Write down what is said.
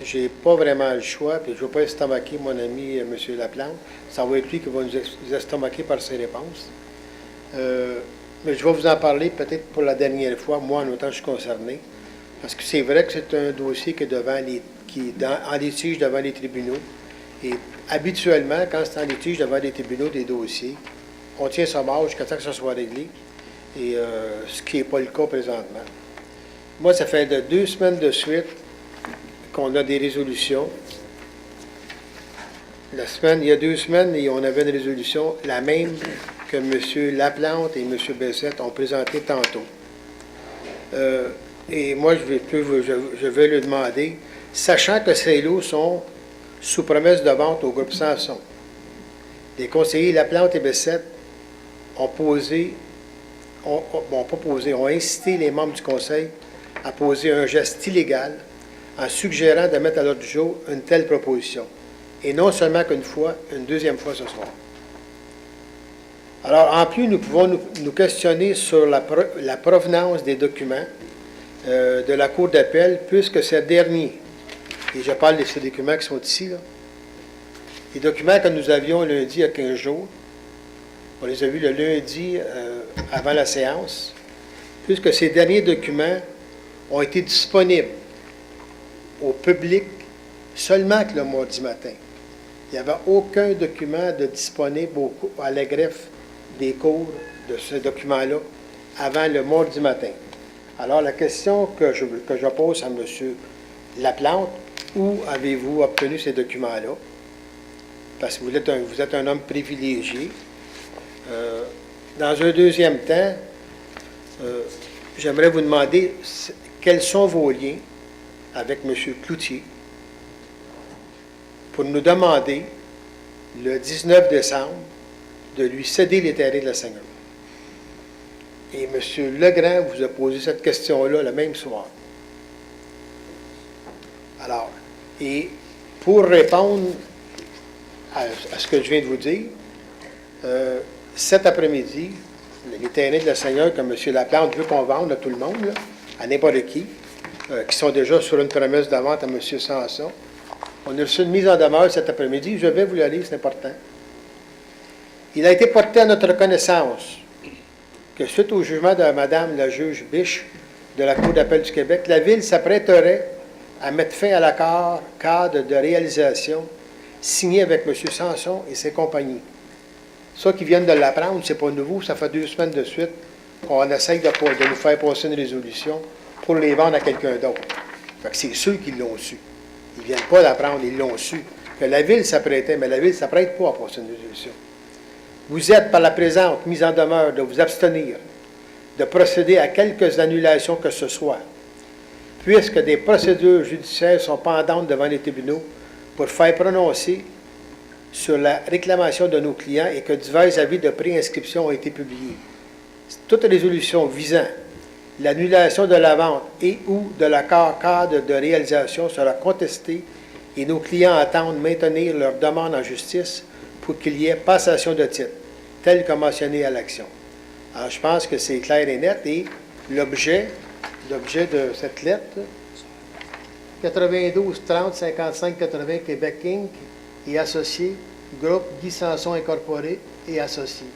j'ai pas vraiment le choix, puis je ne vais pas estomaquer mon ami M. Laplante. Ça va être lui qui va nous estomaquer par ses réponses. Mais je vais vous en parler peut-être pour la dernière fois, moi, en autant que je suis concerné. Parce que c'est vrai que c'est un dossier qui est, en litige devant les tribunaux. Et habituellement, quand c'est en litige devant les tribunaux des dossiers, on tient ça mort jusqu'à temps que ça soit réglé. Et ce qui n'est pas le cas présentement. Moi, ça fait 2 semaines de suite qu'on a des résolutions. Il y a 2 semaines, on avait une résolution, la même que M. Laplante et M. Bessette ont présenté tantôt. Et moi, je vais le demander, sachant que ces lots sont sous promesse de vente au groupe Samson. Les conseillers Laplante et Bessette ont ont incité les membres du conseil à poser un geste illégal en suggérant de mettre à l'ordre du jour une telle proposition. Et non seulement qu'une fois, une deuxième fois ce soir. Alors, en plus, nous pouvons nous questionner sur la provenance des documents de la Cour d'appel, puisque ces derniers, et je parle de ces documents qui sont ici, là, les documents que nous avions lundi il y a 15 jours, on les a vus le lundi avant la séance, puisque ces derniers documents ont été disponibles au public seulement que le mardi matin. Il n'y avait aucun document disponible à la greffe des cours de ce document-là avant le mardi matin. Alors, la question que je pose à M. Laplante, où avez-vous obtenu ces documents-là? Parce que vous êtes un homme privilégié. Dans un deuxième temps, j'aimerais vous demander quels sont vos liens avec M. Cloutier pour nous demander, le 19 décembre, de lui céder les terrains de l'enseignement. Et M. Legrand vous a posé cette question-là le même soir. Alors, et pour répondre à ce que je viens de vous dire, cet après-midi, les terrains de l'enseignant que M. Laplante veut qu'on vende à tout le monde, là, à n'importe qui sont déjà sur une promesse de vente à M. Samson. On a reçu une mise en demeure cet après-midi. Je vais vous la lire, c'est important. Il a été porté à notre connaissance que suite au jugement de Mme la juge Biche de la Cour d'appel du Québec, la Ville s'apprêterait à mettre fin à l'accord cadre de réalisation signé avec M. Samson et ses compagnies. Ça qui viennent de l'apprendre, c'est pas nouveau, ça fait 2 semaines de suite qu'on essaye de nous faire passer une résolution pour les vendre à quelqu'un d'autre. Fait que c'est ceux qui l'ont su. Ils ne viennent pas d'apprendre, ils l'ont su. Que la Ville s'apprêtait, mais la Ville ne s'apprête pas à passer une résolution. Vous êtes, par la présente mise en demeure, de vous abstenir de procéder à quelques annulations que ce soit, puisque des procédures judiciaires sont pendantes devant les tribunaux pour faire prononcer sur la réclamation de nos clients et que divers avis de préinscription ont été publiés. Toute résolution visant l'annulation de la vente et ou de l'accord cadre de réalisation sera contestée et nos clients attendent maintenir leur demande en justice pour qu'il y ait passation de titre, tel que mentionné à l'action. Alors, je pense que c'est clair et net et l'objet de cette lettre, 92 30 55 80 Québec Inc. et associé, groupe Guy Samson Incorporé et associé.